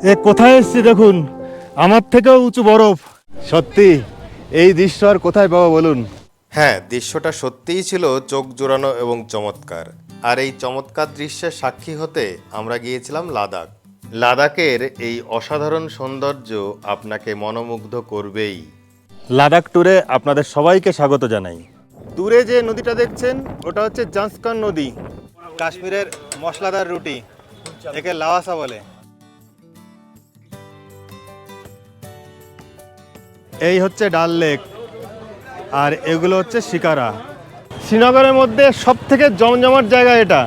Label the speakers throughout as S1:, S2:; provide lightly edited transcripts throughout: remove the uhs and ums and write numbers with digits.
S1: এ কোথায় এসছি দেখুন, আমার থেকেও উঁচু বরফ। সত্যি এই দৃশ্য আর কোথায় পাবো বলুন।
S2: হ্যাঁ, দৃশ্যটা সত্যিই ছিল চোখ জোড়ানো এবং চমৎকার। আর এই চমৎকার দৃশ্যের সাক্ষী হতে আমরা গিয়েছিলাম লাদাখ। লাদাখের এই অসাধারণ সৌন্দর্য আপনাকে মনোমুগ্ধ করবেই।
S1: লাদাখ ট্যুরে আপনাদের সবাইকে স্বাগত জানাই। দূরে যে নদীটা দেখছেন ওটা হচ্ছে জাংস্কান নদী, কাশ্মীরের মশলাদার রুটি, একে লাওয়াসা বলে। এই হচ্ছে ডাল লেক, আর এগুলো হচ্ছে শিকারা। শ্রীনগরের মধ্যে সব থেকে জমজমাট জায়গা এটা।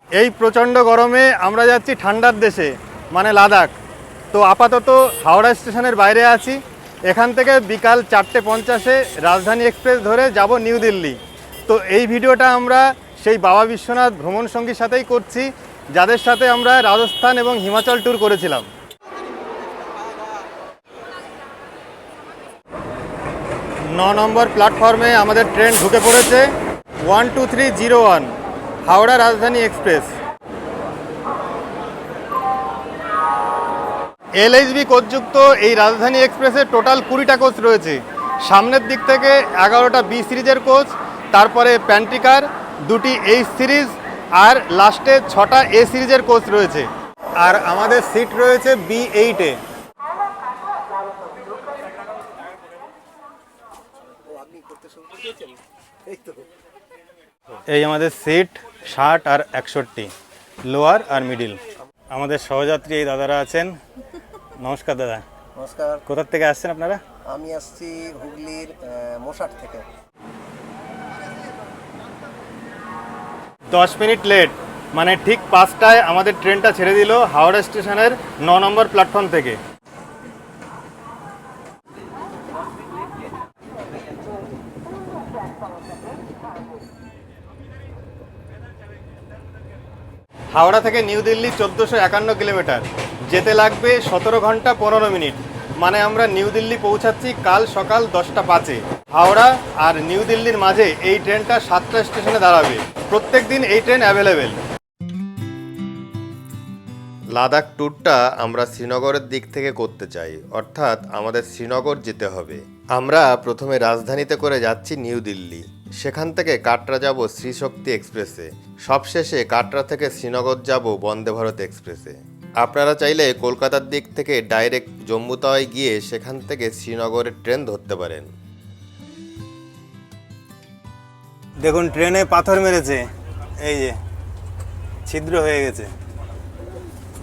S1: এই প্রচণ্ড গরমে আমরা যাচ্ছি ঠান্ডার দেশে, মানে লাদাখ। তো আপাতত হাওড়া স্টেশনের বাইরে আছি। এখান থেকে বিকাল 4:50-এ রাজধানী এক্সপ্রেস ধরে যাব নিউ দিল্লি। তো এই ভিডিওটা আমরা সেই বাবা বিশ্বনাথ ভ্রমণ সঙ্গীর সাথেই করছি, যাদের সাথে আমরা রাজস্থান এবং হিমাচল ট্যুর করেছিলাম। 9 নম্বর প্ল্যাটফর্মে আমাদের ট্রেন ঢুকে পড়েছে, 12301 হাওড়া রাজধানী এক্সপ্রেস। LHB কোচযুক্ত এই রাজধানী এক্সপ্রেসে টোটাল 20টা কোচ রয়েছে। সামনের দিক থেকে 11টা B সিরিজের কোচ, তারপরে প্যান্ট্রিকার, 2টি H সিরিজ, আর লাস্টে 6টা A সিরিজের কোচ রয়েছে। আর আমাদের সিট রয়েছে B8-এ। এই আমাদের সিট 60 আর 61, লোয়ার আর মিডিল। আমাদের সহযাত্রী এই দাদারা আছেন। নমস্কার দাদা।
S3: নমস্কার।
S1: কোথা থেকে আসছেন আপনারা?
S3: আমি আসছি হুগলির মোশাট থেকে।
S1: 10 মিনিট লেট, মানে ঠিক 5টায় আমাদের ট্রেনটা ছেড়ে দিল হাওড়া স্টেশনের 9 নম্বর প্ল্যাটফর্ম থেকে। হাওড়া থেকে নিউ দিল্লি 1451 কিলোমিটার, যেতে লাগবে 17 ঘন্টা 15 মিনিট। মানে আমরা নিউ দিল্লি পৌঁছাচ্ছি কাল সকাল 10টা 5-এ। হাওড়া আর নিউ দিল্লির মাঝে এই ট্রেনটা 7টা স্টেশনে দাঁড়াবে। প্রত্যেক দিন এই ট্রেন অ্যাভেলেবেল।
S2: লাদাখ ট্যুরটা আমরা শ্রীনগরের দিক থেকে করতে চাই, অর্থাৎ আমাদের শ্রীনগর যেতে হবে। আমরা প্রথমে রাজধানীতে করে যাচ্ছি নিউ দিল্লি, সেখান থেকে কাটরা যাব শ্রীশক্তি এক্সপ্রেসে, সবশেষে কাটরা থেকে শ্রীনগর যাব বন্দে ভারত এক্সপ্রেসে। আপনারা চাইলে কলকাতার দিক থেকে ডাইরেক্ট জম্মু তাওয়ায় গিয়ে সেখান থেকে শ্রীনগরের ট্রেন ধরতে পারেন।
S1: দেখুন ট্রেনে পাথর মেরেছে, এই যে ছিদ্র হয়ে গেছে।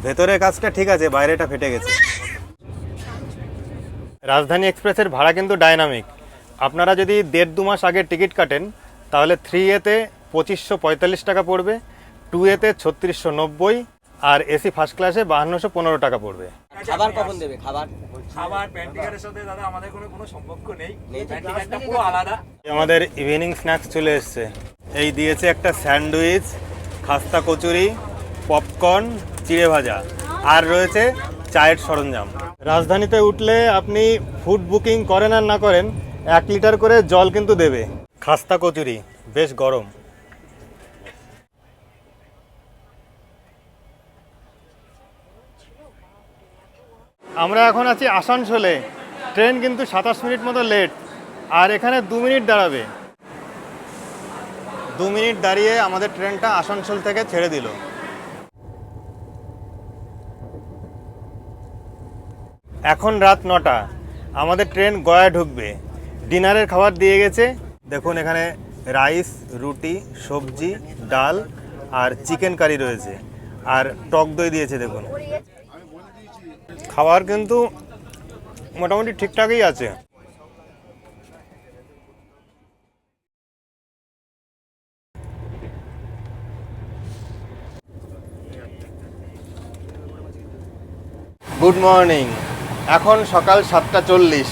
S1: ভেতরের কাজটা ঠিক আছে, বাইরেটা ফেটে গেছে। রাজধানী এক্সপ্রেসের ভাড়া কিন্তু ডাইনামিক। আপনারা যদি 1.5-2 মাস আগে টিকিট কাটেন তাহলে 3A-তে 2545 টাকা পড়বে, 2A-তে 3690, আর এসি ফার্স্ট ক্লাসে 5215 টাকা পড়বে।
S3: খাবার কখন দেবে?
S4: খাবার প্যান্টিকারের সাথে দাদা আমাদের কোনো সম্পর্ক নেই, প্যান্টিকারটা পুরো আলাদা।
S1: আমাদের ইভিনিং স্ন্যাক্স চলে এসছে। এই দিয়েছে একটা স্যান্ডউইচ, খাস্তা কচুরি, পপকর্ন, চিড়ে ভাজা, আর রয়েছে চায়ের সরঞ্জাম। রাজধানীতে উঠলে আপনি ফুড বুকিং করেন আর না করেন, 1 লিটার করে জল কিন্তু দেবে। খাস্তা কচুরি বেশ গরম। আমরা এখন আছি আসানসোলে। ট্রেন কিন্তু 27 মিনিট মতো লেট, আর এখানে 2 মিনিট দাঁড়াবে। 2 মিনিট দাঁড়িয়ে আমাদের ট্রেনটা আসানসোল থেকে ছেড়ে দিল। এখন রাত 9টা, আমাদের ট্রেন গয়া ঢুকবে। ডিনারের খাবার দিয়ে গেছে। দেখুন এখানে রাইস, রুটি, সবজি, ডাল আর চিকেন কারি রয়েছে, আর টক দই দিয়েছে। দেখুন খাবার কিন্তু মোটামুটি ঠিকঠাকই আছে। Good morning. এখন সকাল 7:40।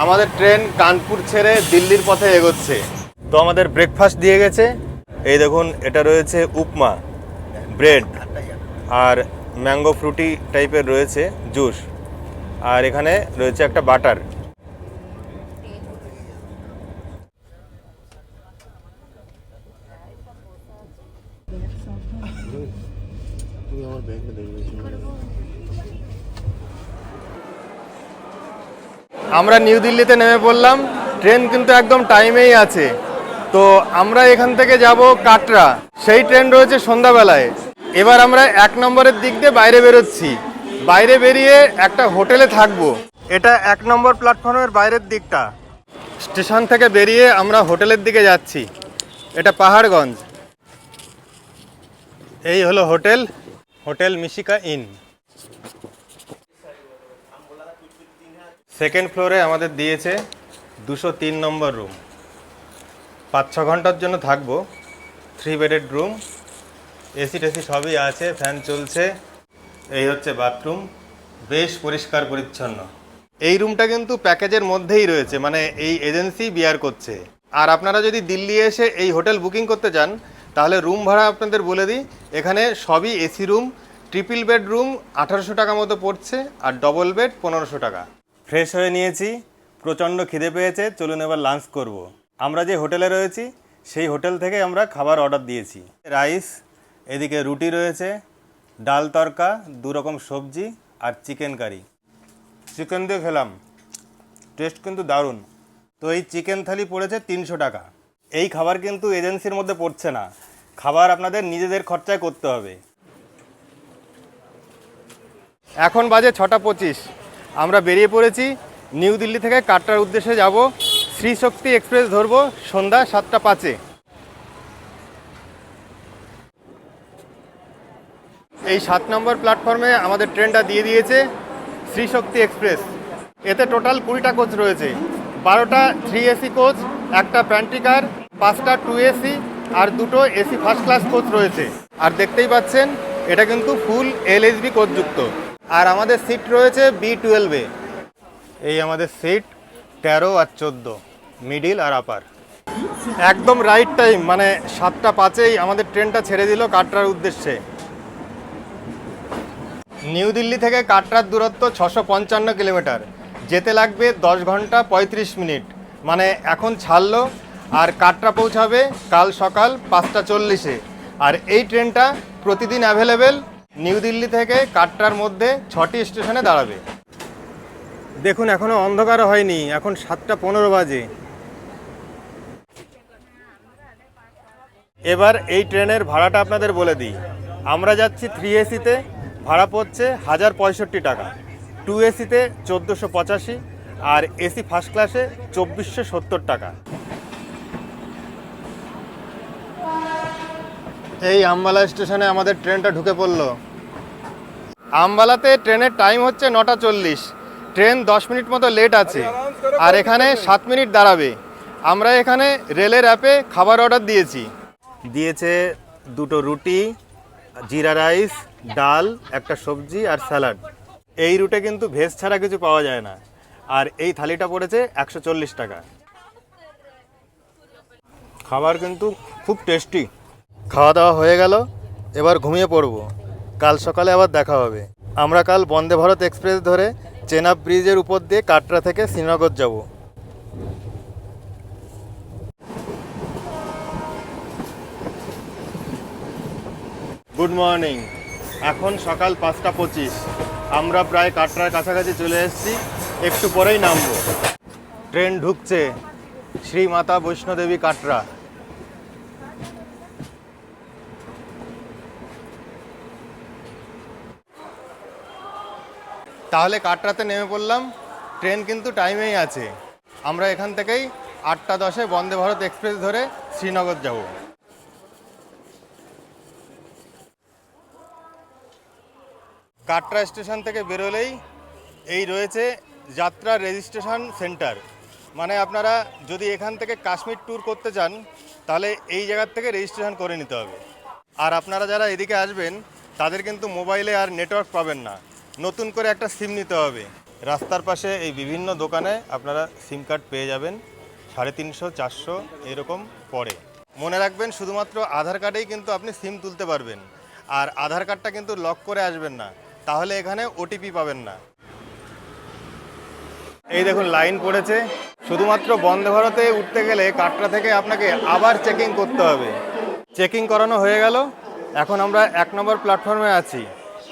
S1: আমাদের ট্রেন কানপুর ছেড়ে দিল্লির পথে এগোচ্ছে। তো আমাদের ব্রেকফাস্ট দিয়ে গেছে। এই দেখুন এটা রয়েছে উপমা, ব্রেড, আর ম্যাঙ্গো ফ্রুটি টাইপের রয়েছে জুস। আর এখানে রয়েছে একটা বাটার। আমরা নিউ দিল্লিতে নেমে পড়লাম, ট্রেন কিন্তু একদম টাইমেই আছে। তো আমরা এখান থেকে যাব কাটরা, সেই ট্রেন রয়েছে সন্ধ্যাবেলায়। এবার আমরা 1 নম্বরের দিক দিয়ে বাইরে বেরোচ্ছি। বাইরে বেরিয়ে একটা হোটেলে থাকবো। এটা 1 নম্বর প্ল্যাটফর্মের বাইরের দিকটা। স্টেশন থেকে বেরিয়ে আমরা হোটেলের দিকে যাচ্ছি। এটা পাহাড়গঞ্জ। এই হলো হোটেল, হোটেল মিশিকা ইন। সেকেন্ড ফ্লোরে আমাদের দিয়েছে 203 নম্বর রুম। 5-6 ঘন্টার জন্য থাকবো। 3 বেডেড রুম, এসি টেসি সবই আছে, ফ্যান চলছে। এই হচ্ছে বাথরুম, বেশ পরিষ্কার পরিচ্ছন্ন। এই রুমটা কিন্তু প্যাকেজের মধ্যেই রয়েছে, মানে এই এজেন্সি বিয়ার করছে। আর আপনারা যদি দিল্লি এসে এই হোটেল বুকিং করতে চান, তাহলে রুম ভাড়া আপনাদের বলে দিই, এখানে সবই AC room. Triple bed room 1800 টাকা মতো পড়ছে, আর ডবল বেড 1500 টাকা। ফ্রেশ হয়ে নিয়েছি, প্রচণ্ড খিদে পেয়েছে, চলুন এবার লাঞ্চ করব। আমরা যে হোটেলে রয়েছি সেই হোটেল থেকে আমরা খাবার অর্ডার দিয়েছি। রাইস, এদিকে রুটি রয়েছে, ডাল তরকা, 2 রকম সবজি আর চিকেন কারি। চিকেন দিয়ে খেলাম, টেস্ট কিন্তু দারুণ। তো এই চিকেন থালি পড়েছে 300 টাকা। এই খাবার কিন্তু এজেন্সির মধ্যে পড়ছে না, খাবার আপনাদের নিজেদের খরচায় করতে হবে। এখন বাজে 6:25। আমরা বেরিয়ে পড়েছি। নিউ দিল্লি থেকে কাটরার উদ্দেশ্যে যাব। শ্রী শক্তি এক্সপ্রেস ধরবো সন্ধ্যা 7:05-এ। এই 7 নম্বর প্ল্যাটফর্মে আমাদের ট্রেনটা দিয়ে দিয়েছে শ্রী শক্তি এক্সপ্রেস। এতে টোটাল 20টা কোচ রয়েছে। 12টা 3 এসি কোচ, একটা প্যান্ট্রি কার, 5টা 2 এসি আর 2টো এসি ফার্স্ট ক্লাস কোচ রয়েছে। আর দেখতেই পাচ্ছেন এটা কিন্তু ফুল এলএসবি কোচযুক্ত। আর আমাদের সিট রয়েছে B12-এ। এই আমাদের সিট 13 আর 14, মিডিল আর আপার। একদম রাইট টাইম, মানে 7:05-এই আমাদের ট্রেনটা ছেড়ে দিল কাটরার উদ্দেশ্যে। নিউ দিল্লি থেকে কাটরার দূরত্ব 655 কিলোমিটার, যেতে লাগবে 10 ঘন্টা 35 মিনিট। মানে এখন ছাড়লো আর কাটরা পৌঁছাবে কাল সকাল 5:40-এ। আর এই ট্রেনটা প্রতিদিন অ্যাভেলেবেল। নিউ দিল্লি থেকে কাটরার মধ্যে 6টি স্টেশনে দাঁড়াবে। দেখুন এখনো অন্ধকার হয়নি, এখন 7:15 বাজে। এবার এই ট্রেনের ভাড়াটা আপনাদের বলে দিই। আমরা যাচ্ছি 3 এসিতে, ভাড়া পড়ছে 1065 টাকা। 2 এসিতে 1485 আর এসি ফার্স্ট ক্লাসে 2470 টাকা। এই আম্বালা স্টেশনে আমাদের ট্রেনটা ঢুকে পড়লো। আম্বালাতে ট্রেনের টাইম হচ্ছে 9:40। ট্রেন 10 মিনিট মতো লেট আছে, আর এখানে 7 মিনিট দাঁড়াবে। আমরা এখানে রেলের অ্যাপে খাবার অর্ডার দিয়েছে 2টো রুটি, জিরা রাইস, ডাল, একটা সবজি আর স্যালাড। এই রুটে কিন্তু ভেজ ছাড়া কিছু পাওয়া যায় না। আর এই থালিটা পড়েছে 140 টাকা। খাবার কিন্তু খুব টেস্টি। খাওয়া দাওয়া হয়ে গেল, এবার ঘুমিয়ে পড়বো। কাল সকালে আবার দেখা হবে। আমরা কাল বন্দে ভারত এক্সপ্রেস ধরে চেনাব ব্রিজের উপর দিয়ে কাটরা থেকে শ্রীনগর যাব। Good morning. এখন সকাল 5:25। আমরা প্রায় কাটরার কাছাকাছি চলে এসেছি, একটু পরেই নামবো। ট্রেন ঢুকছে শ্রী মাতা বৈষ্ণোদেবী কাটরা। তাহলে কাটরাতে নেমে পড়লাম। ট্রেন কিন্তু টাইমেই আছে। আমরা এখান থেকেই 8:10-এ বন্দে ভারত এক্সপ্রেস ধরে শ্রীনগর যাব। কাটরা স্টেশন থেকে বেরোলেই এই রয়েছে যাত্রা রেজিস্ট্রেশন সেন্টার। মানে আপনারা যদি এখান থেকে কাশ্মীর ট্যুর করতে চান, তাহলে এই জায়গার থেকে রেজিস্ট্রেশন করে নিতে হবে। আর আপনারা যারা এদিকে আসবেন তাদের কিন্তু মোবাইলে আর নেটওয়ার্ক পাবেন না, নতুন করে একটা সিম নিতে হবে। রাস্তার পাশে এই বিভিন্ন দোকানে আপনারা সিম কার্ড পেয়ে যাবেন, 350-400 এরকম পড়ে। মনে রাখবেন শুধুমাত্র আধার কার্ডেই কিন্তু আপনি সিম তুলতে পারবেন। আর আধার কার্ডটা কিন্তু লক করে আসবেন না, তাহলে এখানে ওটিপি পাবেন না। এই দেখুন লাইন পড়েছে। শুধুমাত্র বন্দে ভারতে উঠতে গেলে কাটরা থেকে আপনাকে আবার চেকিং করতে হবে। চেকিং করানো হয়ে গেল। এখন আমরা 1 নম্বর প্ল্যাটফর্মে আছি,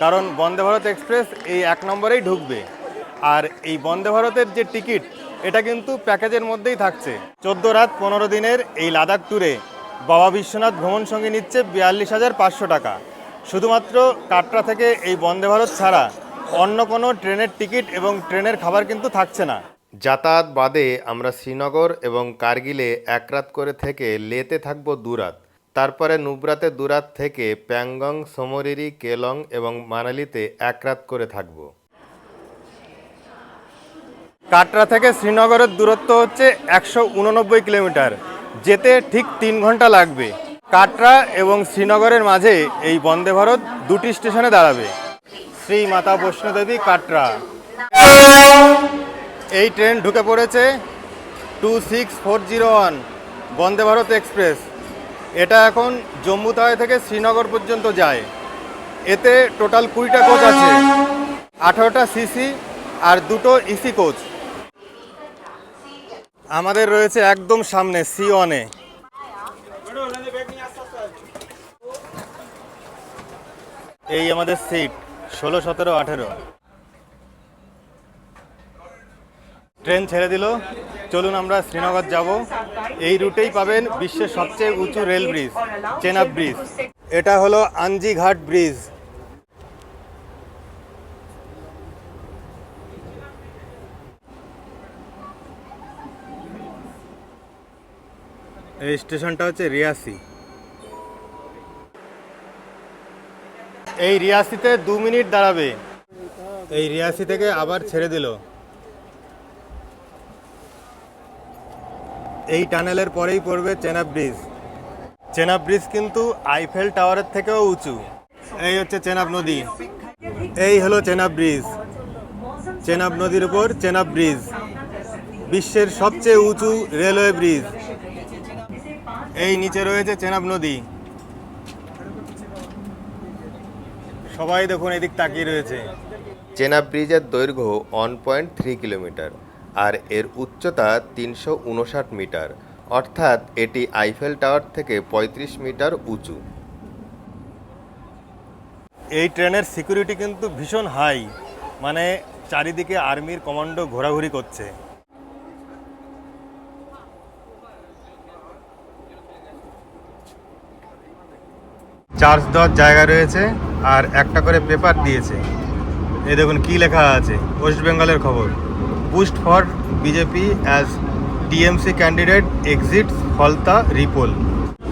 S1: কারণ বন্দে ভারত এক্সপ্রেস এই 1 নম্বরেই ঢুকবে। আর এই বন্দে ভারতের যে টিকিট, এটা কিন্তু প্যাকেজের মধ্যেই থাকছে। 14 রাত 15 দিনের এই লাদাখ ট্যুরে বাবা বিশ্বনাথ ভ্রমণ সঙ্গী নিচ্ছে 42,500 টাকা। শুধুমাত্র কাটরা থেকে এই বন্দে ভারত ছাড়া অন্য কোনো ট্রেনের টিকিট এবং ট্রেনের খাবার কিন্তু থাকছে না।
S2: যাতায়াত বাদে আমরা শ্রীনগর এবং কার্গিলে 1 রাত করে থেকে লেতে থাকবো 2 রাত। তারপরে নুব্রাতে 2 রাত থেকে প্যাংগং, সোমরিরি, কেলং এবং মানালিতে 1 রাত করে থাকবো।
S1: কাটরা থেকে শ্রীনগরের দূরত্ব হচ্ছে 189 কিলোমিটার। যেতে ঠিক 3 ঘন্টা লাগবে। কাটরা এবং শ্রীনগরের মাঝে এই বন্দে ভারত 2টি স্টেশনে দাঁড়াবে। শ্রী মাতা বৈষ্ণোদেবী কাটরা। এই ট্রেন ঢুকে পড়েছে 26401 বন্দে ভারত এক্সপ্রেস। এটা এখন জম্মু তাওয়াই থেকে শ্রীনগর পর্যন্ত যায়। এতে টোটাল 20টা কোচ আছে, 18টা সিসি আর 2টো ইসি কোচ। আমাদের রয়েছে একদম সামনে C1-এ। এই আমাদের সিট 16, 17, 18। ট্রেন ছেড়ে দিল। চলুন আমরা শ্রীনগর যাব। এই রুটেই পাবেন বিশ্বের সবচেয়ে উঁচু রেল ব্রিজ, চেনাব ব্রিজ। এটা হলো আঞ্জি ঘাট ব্রিজ। এই স্টেশনটা হচ্ছে রিয়াসি। এই রিয়াসিতে 2 মিনিট দাঁড়াবে। এই রিয়াসি থেকে আবার ছেড়ে দিল। এই টানেলের পরেই পড়বে চেনাব ব্রিজ। চেনাব ব্রিজ কিন্তু আইফেল টাওয়ারের থেকেও উঁচু। এই হচ্ছে চেনাব নদী। এই হলো চেনাব ব্রিজ। চেনাব নদীর উপর চেনাব ব্রিজ, বিশ্বের সবচেয়ে উঁচু রেলওয়ে ব্রিজ। এই নিচে রয়েছে চেনাব নদী। সবাই দেখুন এদিক তাকিয়ে রয়েছে।
S2: চেনাব ব্রিজের দৈর্ঘ্য 1.3 কিলোমিটার আর এর উচ্চতা 359 মিটার, অর্থাৎ এটি আইফেল টাওয়ার থেকে 35 মিটার উঁচু।
S1: এই ট্রেনের সিকিউরিটি কিন্তু ভীষণ হাই, মানে চারিদিকে আর্মির কমান্ডো ঘোরাঘুরি করছে। চার্জ দেওয়ার জায়গা রয়েছে আর একটা করে পেপার দিয়েছে। এই দেখুন কি লেখা আছে, ওয়েস্ট বেঙ্গলের খবর। Boost for BJP as TMC candidate exits Falta repoll.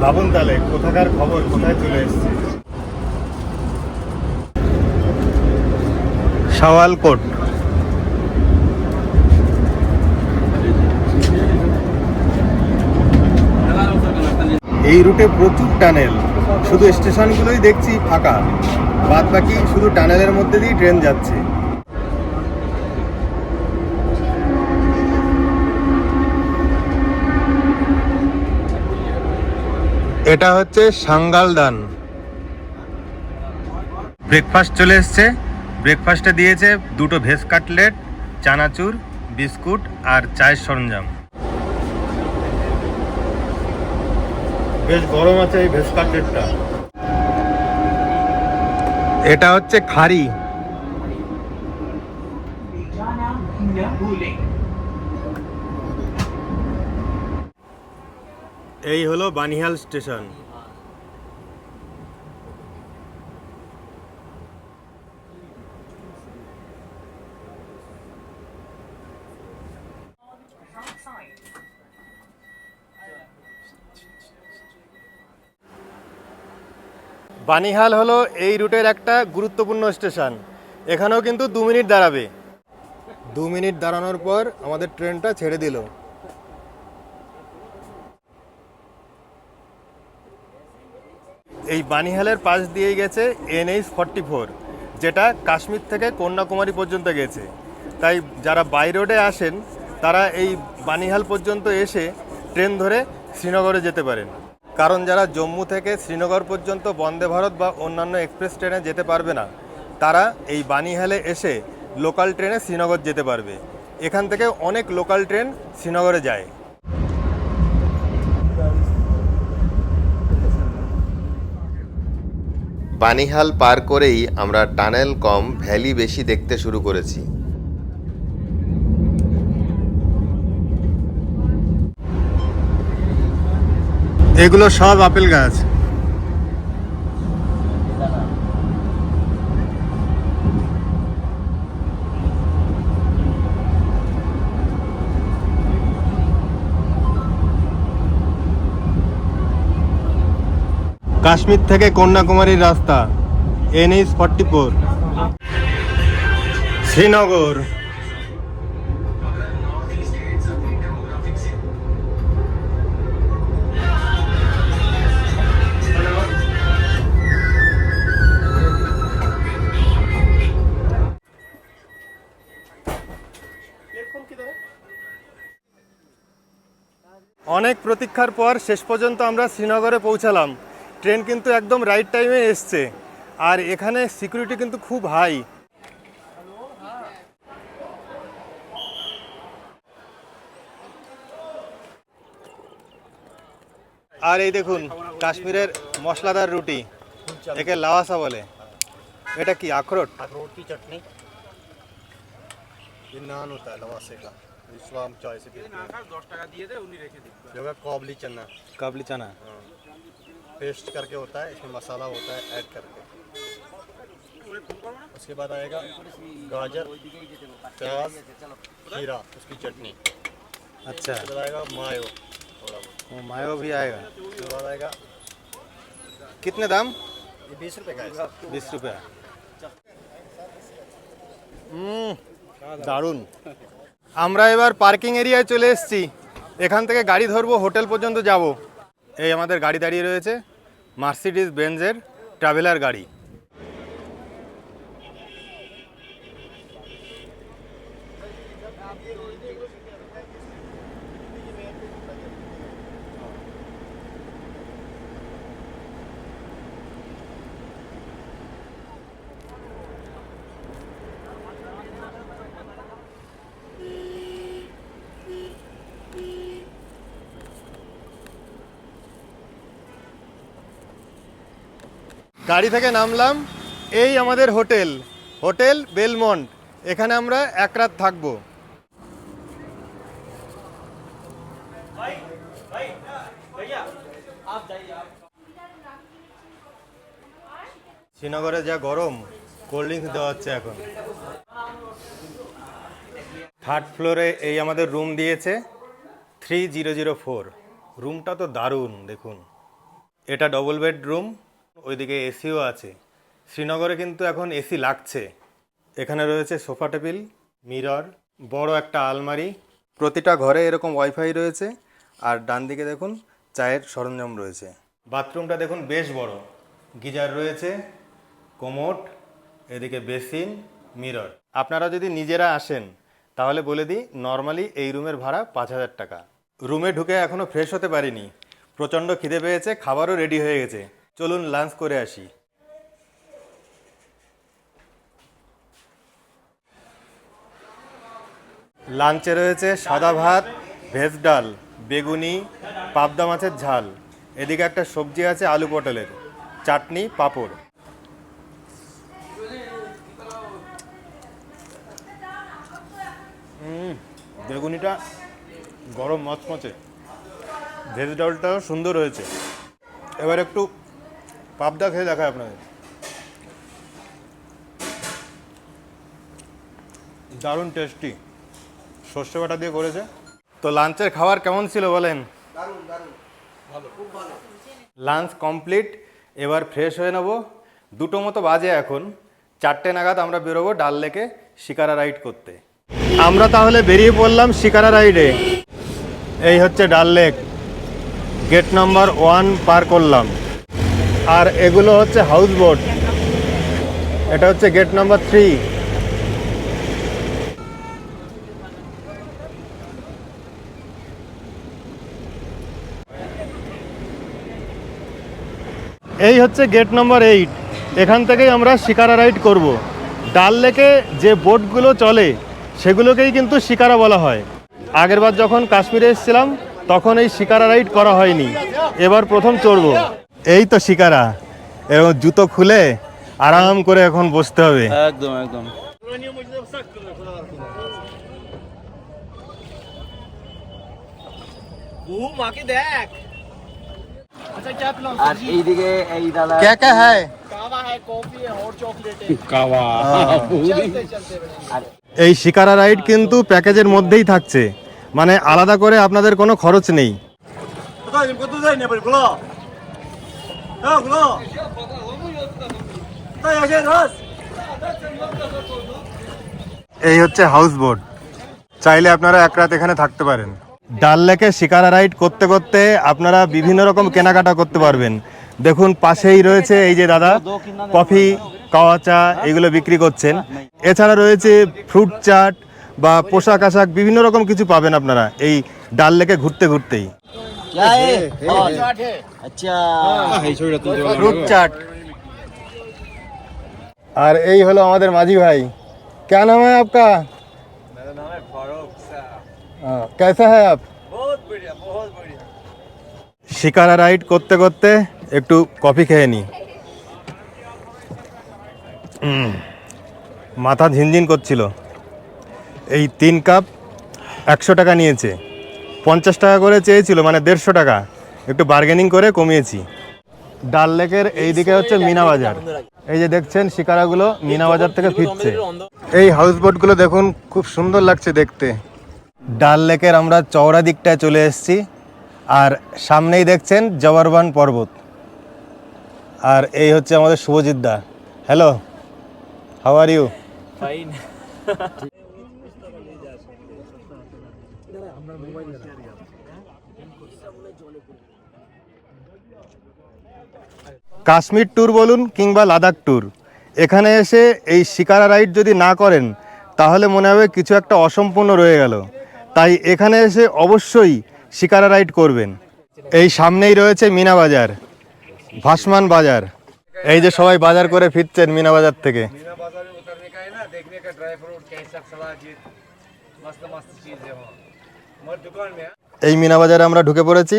S1: ভাবুন তাহলে কোথাকার খবর কোথায় চলে এসছে। সাওয়ালকোট। এই রুটে প্রচুর টানেল, শুধু স্টেশনগুলোই দেখছি ফাঁকা, বাদ বাকি শুধু টানেলের মধ্যে দিয়ে ট্রেন যাচ্ছে। এটা হচ্ছে সাঙ্গালদান। ব্রেকফাস্ট চলে এসছে। ব্রেকফাস্টে দিয়েছে 2টো ভেজ কাটলেট, চানাচুর, বিস্কুট আর চায়ের সরঞ্জাম। বেশ গরম আছে এই ভেজ কাটলেটটা। এটা হচ্ছে খারি। এই হলো বানিহাল স্টেশন। বানিহাল হলো এই রুটের একটা গুরুত্বপূর্ণ স্টেশন। এখানেও কিন্তু 2 মিনিট দাঁড়াবে। 2 মিনিট দাঁড়ানোর পর আমাদের ট্রেনটা ছেড়ে দিল। এই বানিহালের পাশ দিয়েই গেছে NH-44, যেটা কাশ্মীর থেকে কন্যাকুমারী পর্যন্ত গেছে। তাই যারা বাই রোডে আসেন তারা এই বানিহাল পর্যন্ত এসে ট্রেন ধরে শ্রীনগরে যেতে পারেন। কারণ যারা জম্মু থেকে শ্রীনগর পর্যন্ত বন্দে ভারত বা অন্যান্য এক্সপ্রেস ট্রেনে যেতে পারবে না, তারা এই বানিহালে এসে লোকাল ট্রেনে শ্রীনগর যেতে পারবে। এখান থেকে অনেক লোকাল ট্রেন শ্রীনগরে যায়।
S2: বানিহাল পার করেই আমরা টানেল কম ভ্যালি বেশি দেখতে শুরু করেছি।
S1: এগুলো সব আপেল গাছ। কাশ্মীর থেকে কন্যাকুমারীর রাস্তা NH-44 শ্রীনগর। অনেক প্রতীক্ষার পর শেষ পর্যন্ত আমরা শ্রীনগরে পৌঁছালাম। ট্রেন কিন্তু একদম রাইট টাইমে এসছে, আর এখানে সিকিউরিটি কিন্তু খুব হাই। আর এই দেখুন কাশ্মীরের মশলাদার রুটি, একে লাওয়াসা বলে। এটা কি আখরোট?
S5: अखरोट की चटनी, ये नान होता है लवासे का, इसको हम चाय से पीते हैं।
S4: 10 টাকা দিয়ে দে, উনি রেখে দিন।
S5: जो है काबली चना
S1: কাবলি চানা।
S5: पेस्ट करके होता है, इसमें मसाला होता है ऐड करके। उसके बाद आएगा गाजर, प्याज, खीरा, उसकी चटनी।
S1: अच्छा,
S5: उसके बाद आएगा मायो थोड़ा बहुत।
S1: वो मायो भी आएगा।
S5: उसके बाद आएगा
S1: कितने दाम?
S5: ये 20 रुपये का है।
S1: 20 रुपया। দারুণ। আমরা এবার পার্কিং এরিয়ায় চলে এসেছি। এখান থেকে গাড়ি ধরবো, হোটেল পর্যন্ত যাব। এই আমাদের গাড়ি দাঁড়িয়ে রয়েছে, মার্সিডিজ বেঞ্জের ট্রাভেলার গাড়ি। গাড়ি থেকে নামলাম, এই আমাদের হোটেল, হোটেল বেলমন্ট। এখানে আমরা এক রাত থাকবো। শ্রীনগরে যা গরম, কোল্ড ড্রিঙ্কস দেওয়া হচ্ছে এখন। থার্ড ফ্লোরে এই আমাদের রুম দিয়েছে 3004। রুমটা তো দারুণ, দেখুন। এটা ডবল বেড রুম, ওইদিকে এসিও আছে। শ্রীনগরে কিন্তু এখন এসি লাগছে। এখানে রয়েছে সোফা টেবিল, মিরর, বড় একটা আলমারি। প্রতিটা ঘরে এরকম ওয়াইফাই রয়েছে। আর ডান দিকে দেখুন চায়ের সরঞ্জাম রয়েছে। বাথরুমটা দেখুন বেশ বড়, গিজার রয়েছে, কোমোড, এদিকে বেসিন, মিরর। আপনারা যদি নিজেরা আসেন তাহলে বলে দিই, নর্মালি এই রুমের ভাড়া 5000 টাকা। রুমে ঢুকে এখনও ফ্রেশ হতে পারিনি, প্রচণ্ড খিদে পেয়েছে, খাবারও রেডি হয়ে গেছে। চলুন লাঞ্চ করে আসি। লাঞ্চে রয়েছে সাদা ভাত, ভেজ ডাল, বেগুনি, পাবদা মাছের ঝাল, এদিকে একটা সবজি আছে আলু পটলের, চাটনি, পাঁপড়। বেগুনিটা গরম মচমচে, ভেজ ডালটাও সুন্দর হয়েছে। এবার একটু পাবদা খেয়ে দেখায় আপনাদের। দারুণ টেস্টি, সর্ষে বাটা দিয়ে করেছে। তো লাঞ্চের খাবার কেমন ছিল বলেন? Lunch complete. এবার ফ্রেশ হয়ে নেব। 2টো মতো বাজে এখন। 4টে নাগাদ আমরা বেরোবো ডাল লেকে শিকারা রাইড করতে। আমরা তাহলে বেরিয়ে পড়লাম শিকারা রাইডে। এই হচ্ছে ডাল লেক, গেট নাম্বার 1 পার করলাম। আর এগুলো হচ্ছে হাউস বোট, এটা হচ্ছে গেট নাম্বার 3। এই হচ্ছে গেট নাম্বার 8। এখান থেকেই আমরা শিকারা রাইড করব। ডাল লেকে যে বোটগুলো চলে সেগুলোকেই কিন্তু শিকারা বলা হয়। আগেরবার যখন কাশ্মীরে এসেছিলাম তখন এই শিকারা রাইড করা হয়নি, এবার প্রথম চড়বো। এই তো শিকারা, এরকম জুতো খুলে আরাম করে এখন বসতে হবে।
S5: একদম একদম।
S3: আর এইদিকে এই দাদা
S1: क्या क्या है? এই শিকারা রাইড কিন্তু প্যাকেজের মধ্যেই থাকছে, মানে আলাদা করে আপনাদের কোনো খরচ নেই। এই হচ্ছে হাউস বোট, চাইলে আপনারা এক রাত এখানে থাকতে পারেন। ডাল লেকে শিকারা রাইড করতে করতে আপনারা বিভিন্ন রকম কেনাকাটা করতে পারবেন। দেখুন পাশেই রয়েছে এই যে দাদা কফি, কাওয়া চা এগুলো বিক্রি করছেন। এছাড়া রয়েছে ফ্রুট চাট বা পোশাক আশাক, বিভিন্ন রকম কিছু পাবেন আপনারা এই ডাল লেকে ঘুরতে ঘুরতেই।
S3: আচ্ছা
S1: ফ্রুট চাট। আর এই হলো আমাদের মাঝি ভাই। क्या नाम है आपका?
S4: मेरा नाम है फारूक साहब।
S1: कैसा है आप?
S4: बहुत बढ़िया, बहुत बढ़िया।
S1: শিকারা রাইড করতে করতে একটু কফি খেয়ে নি। মাথা ঝিনঝিন করছিল। এই 3 কাপ 100 টাকা নিয়েছে, 50 টাকা করে চেয়েছিল, মানে 150 টাকা, একটু বার্গেনিং করে কমিয়েছি। ডাল লেকের এইদিকে হচ্ছে মিনা বাজার। এই যে দেখছেন শিকারাগুলো মিনা বাজার থেকে ফিরছে। এই হাউস বোটগুলো দেখুন, খুব সুন্দর লাগছে দেখতে। ডাল লেকের আমরা চওড়া দিকটায় চলে এসেছি, আর সামনেই দেখছেন জবরবান পর্বত। আর এই হচ্ছে আমাদের শুভজিৎ দা। Hello, how are you?
S4: Fine.
S1: Kashmir tour বলুন কিংবা লাদাখ ট্যুর, এখানে এসে এই শিকারা রাইড যদি না করেন তাহলে মনে হবে কিছু একটা অসম্পূর্ণ রয়ে গেল। তাই এখানে এসে অবশ্যই শিকারা রাইড করবেন। এই সামনেই রয়েছে মিনা বাজার, ভাসমান বাজার। এই যে সবাই বাজার করে ফিরছেন মিনা বাজার থেকে।
S4: मीना बाजार में उतरने का है ना, देखने का ड्राई फ्रूट, कैसा सलाद, मस्त मस्त चीज है वहाँ हमारी दुकान में।
S1: এই মিনা বাজারে আমরা ঢুকে পড়েছি।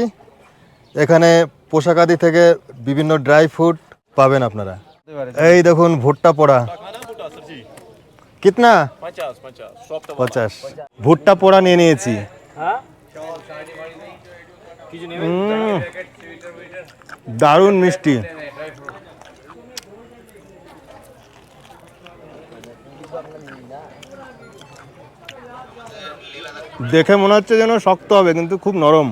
S1: এখানে পোশাকাদি থেকে বিভিন্ন ড্রাই ফ্রুট পাবেন আপনারা। এই দেখুন ভুট্টা পোড়া, কিতনা? 50। ভুট্টা পোড়া নিয়ে নিয়েছি। দারুণ মিষ্টি। দেখে মনে হচ্ছে যেন শক্ত হবে, কিন্তু খুব নরম।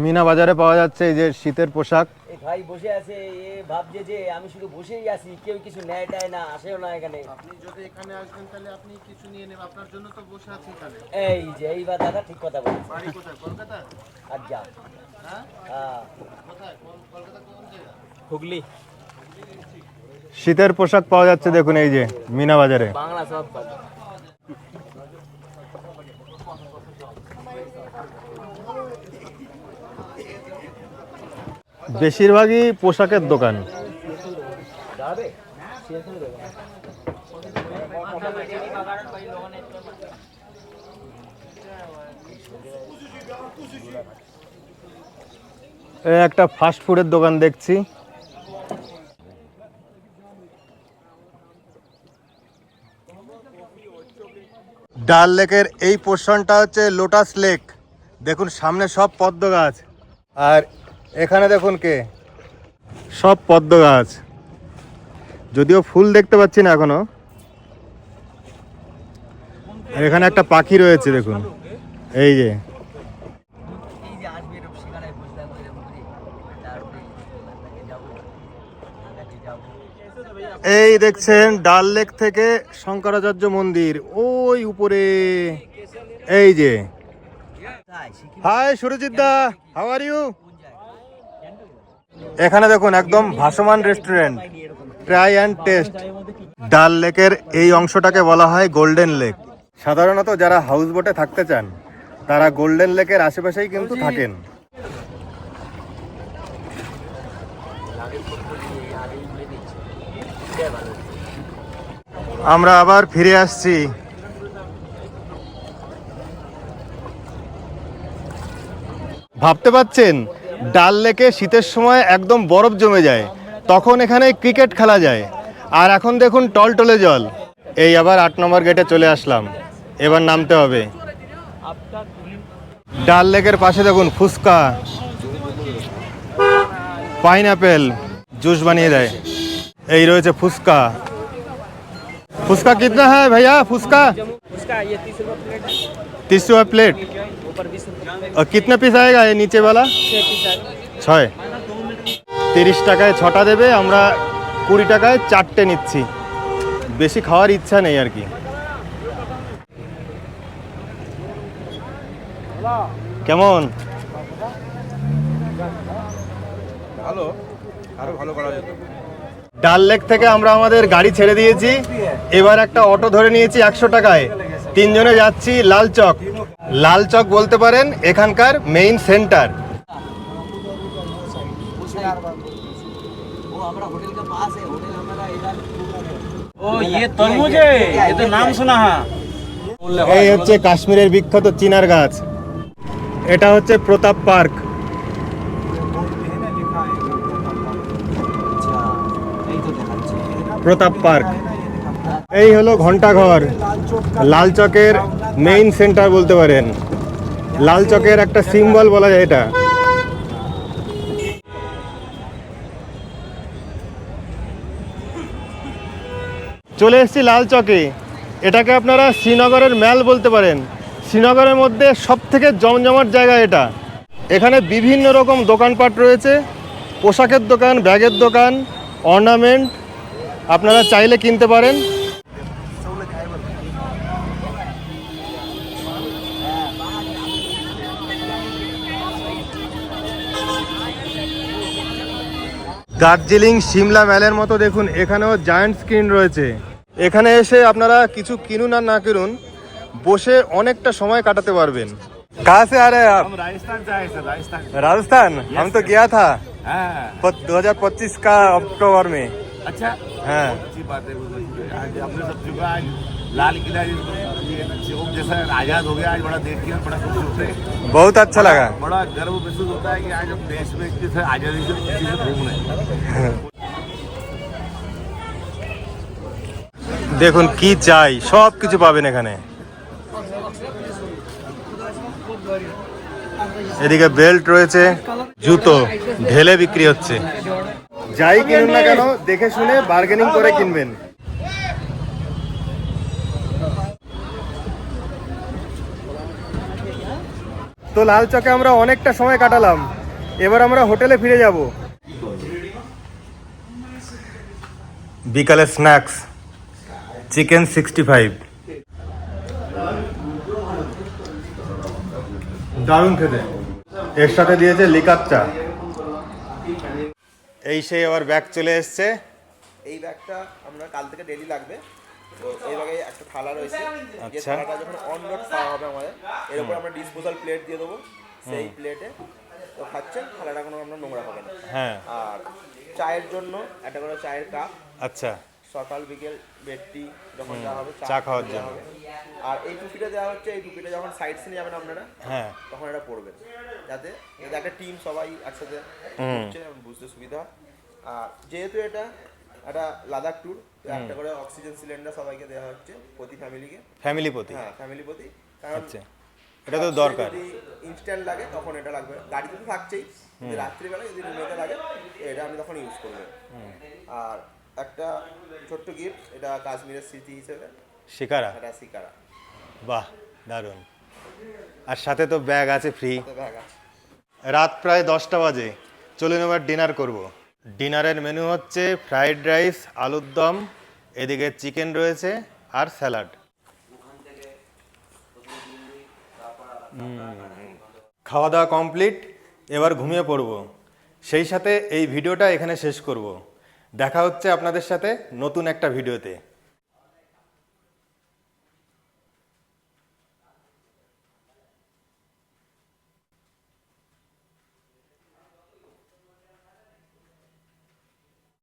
S1: মিনা বাজারে পাওয়া যাচ্ছে এই যে শীতের পোশাক।
S3: এই ভাই বসে আছে, এ ভাবছে যে আমি শুধু বসেই আছি, কেউ কিছু নেয় টায় না, আসেও না এখানে।
S5: আপনি যদি এখানে আসবেন তাহলে আপনি কিছু নিয়ে নেবেন, আপনার জন্য তো বসে আছি এখানে।
S3: এই যে এইবার দাদা ঠিক কথা বলছে।
S5: বাড়ি কোথায়? কলকাতা?
S3: আচ্ছা
S5: হ্যাঁ
S3: হ্যাঁ,
S5: কোথায়? কলকাতা কোন জায়গা?
S3: হুগলি
S1: শীতের পোশাক পাওয়া যাচ্ছে দেখুন এই যে মিনা বাজারে।
S3: বাংলা সব কথা।
S1: বেশিরভাগই পোশাকের দোকান। এই একটা ফাস্ট ফুডের দোকান দেখছি। ডাল লেকের এই পোর্শনটা হচ্ছে লোটাস লেক। দেখুন সামনে সব পদ্ম গাছ, আর এখানে দেখুন কে, সব পদ্ম গাছ। যদিও ফুল দেখতে পাচ্ছি না এখনো। আর এখানে একটা পাখি রয়েছে দেখুন, এই যে।
S3: এই যে আসবে এরকম সেখানে বুঝলাম এরকম করে, তারপরে যাবো ঢাকাতে যাবো।
S1: এই দেখছেন ডাল লেক থেকে শঙ্করাচার্য মন্দির ওই উপরে। এই যে, hi Surajit da, how are you? এখানে দেখুন একদম ভাসমান রেস্টুরেন্ট, ট্রাই অ্যান্ড টেস্ট। ডাল লেকের এই অংশটাকে বলা হয় গোল্ডেন লেক। সাধারণত যারা হাউস বোটে থাকতে চান তারা গোল্ডেন লেকের আশেপাশেই কিন্তু থাকেন। আমরা আবার ফিরে আসছি ভাবতে পাচ্ছেন, ডাল লেকে শীতের সময় একদম বরফ জমে যায়, তখন এখানে ক্রিকেট খেলা যায়। আর এখন দেখুন টলটলে জল। এই আবার 8 নম্বর গেটে চলে আসলাম, এবার নামতে হবে। ডাল লেকের পাশে দেখুন ফুচকা, পাইনঅ্যাপেল জুস বানিয়ে দেয়। এই রয়েছে ফুচকা। ফুচका कितना है भैया? फुसका
S3: उसका ये 30 रुपये प्लेट है,
S1: 30 रुपये प्लेट।
S3: ऊपर 20 रुपये,
S1: और कितना पीस आएगा ये नीचे वाला?
S3: 6 पीस है।
S1: 6। 30 টাকায় 6টা দেবে, আমরা 20 টাকায় 4টে নিচ্ছি। বেশি খাওয়ার ইচ্ছা নেই আর কি। কেমন?
S4: ভালো, আরো ভালো করা যেত।
S1: ডাল লেক থেকে আমরা আমাদের গাড়ি ছেড়ে দিয়েছি, এবার একটা অটো ধরে নিয়েছি 100 টাকায়। 3 জনে যাচ্ছি লাল চক। লাল চক বলতে পারেন এখানকার মেইন সেন্টার।
S3: वो हमारा होटल का पास है, होटल हमारा इधर।
S5: ओ ये तरबूज है, ये तो नाम सुना है।
S1: এই হচ্ছে কাশ্মীরের বিখ্যাত চিনার গাছ। এটা হচ্ছে প্রতাপ পার্ক। প্রতাপ পার্ক। এই হলো ঘন্টাঘর, লাল চকের মেইন সেন্টার বলতে পারেন। লাল চকের একটা সিম্বল বলা যায় এটা। চলে এসেছি লাল চকে। এটাকে আপনারা শ্রীনগরের ম্যাল বলতে পারেন। শ্রীনগরের মধ্যে সবথেকে জমজমাট জায়গা এটা। এখানে বিভিন্ন রকম দোকানপাট রয়েছে, পোশাকের দোকান, ব্যাগের দোকান, অর্নামেন্ট, আপনারা চাইলে কিনতে পারেন। দার্জিলিং সিমলা ম্যালের মতো দেখুন এখানেও জায়ান্ট স্ক্রিন রয়েছে। এখানে এসে আপনারা কিছু কিনুন আর না কিনুন, বসে অনেকটা সময় কাটাতে পারবেন। कहाँ से आ रहे हैं आप?
S4: हम राजस्थान से आए सर, राजस्थान।
S1: राजस्थान? हम तो गया था
S4: हाँ,
S1: 2025 का अक्टूबर में।
S4: अच्छा,
S1: हाँ।
S4: बहुत अच्छी बात है। आज हमने सब जगह आज लाल किला ये चौक जैसा आजाद हो गया, आज बड़ा देख के बड़ा खुश होते हैं।
S1: बहुत अच्छा लगा।
S4: बड़ा गर्व महसूस होता है कि आज हम देश में इतनी से आजादी से घूम रहे हैं।
S1: দেখুন কি চাই সব কিছু পাবেন এখানে। এদিকে বেল্ট রয়েছে, জুতো ঢেলে বিক্রি হচ্ছে। যাই কিনুন না কেন দেখে শুনে বার্গেনিং করে কিনবেন। তো লাল চকে আমরা অনেকটা সময় কাটালাম, এবার আমরা হোটেলে ফিরে যাব। বিকালে স্ন্যাক্স, চিকেন 65, দারুণ খেতে। এর সাথে দিয়েছে লিকার চা। এই সেই আবার ব্যাগ চলে এসছে।
S6: এই ব্যাগটা আমরা কাল থেকে ডেলি লাগবে। তো এই ব্যাগে একটা থালা রয়েছে, যে
S1: আচ্ছা।
S6: থালাটা যখন অন রোড খাওয়া হবে আমাদের, এর উপর আমরা ডিসপোজাল প্লেট দিয়ে দেবো। সেই প্লেটে তো খাচ্ছেন, থালাটা কোনো আমরা নোংরা হবে না।
S1: হ্যাঁ,
S6: আর চায়ের জন্য একটা করে চায়ের কাপ,
S1: আচ্ছা।
S6: সকাল বিকেল বেড টি যখন দেওয়া হবে,
S1: চা খাওয়ার
S6: দেওয়া
S1: জন্য।
S6: হবে। আর এই টুপিটা দেওয়া হচ্ছে, এই টুপিটা যখন সাইড সিনে যাবেন আপনারা,
S1: হ্যাঁ,
S6: তখন এটা পড়বেন, যাতে এটা একটা টিম সবাই একসাথে ঘুরছে, বুঝতে সুবিধা হয়। আর যেহেতু এটা একটা লাদাখ ট্যুর, তো একটা করে অক্সিজেন সিলিন্ডার সবাইকে দেওয়া হচ্ছে প্রতি ফ্যামিলিকে।
S1: ফ্যামিলি প্রতি।
S6: হ্যাঁ, ফ্যামিলি প্রতি। কারণ
S1: আচ্ছা, এটা তো দরকার।
S6: যদি ইনস্ট্যান্ট লাগে তখন এটা লাগবে, গাড়িতে তো থাকছেই, কিন্তু রাত্রিবেলা যদি রুমেতে লাগে এটা আমি তখন ইউজ করবো। আর একটা ছোট্ট গিফট, এটা কাশ্মীরের স্মৃতি হিসেবে
S1: শিকারা।
S6: এটা শিকারা।
S1: বাহ, দারুণ। আর সাথে তো ব্যাগ আছে ফ্রি।
S6: তো ব্যাগ আছে।
S1: রাত প্রায় 10টা বাজে, চলুন এবার ডিনার করব। ডিনারের মেনু হচ্ছে ফ্রাইড রাইস, আলুর দম, এদিকে চিকেন রয়েছে আর স্যালাড। খাওয়া দাওয়া কমপ্লিট, এবার ঘুমিয়ে পড়ব। সেই সাথে এই ভিডিওটা এখানে শেষ করব। দেখা হচ্ছে আপনাদের সাথে নতুন একটা ভিডিওতে।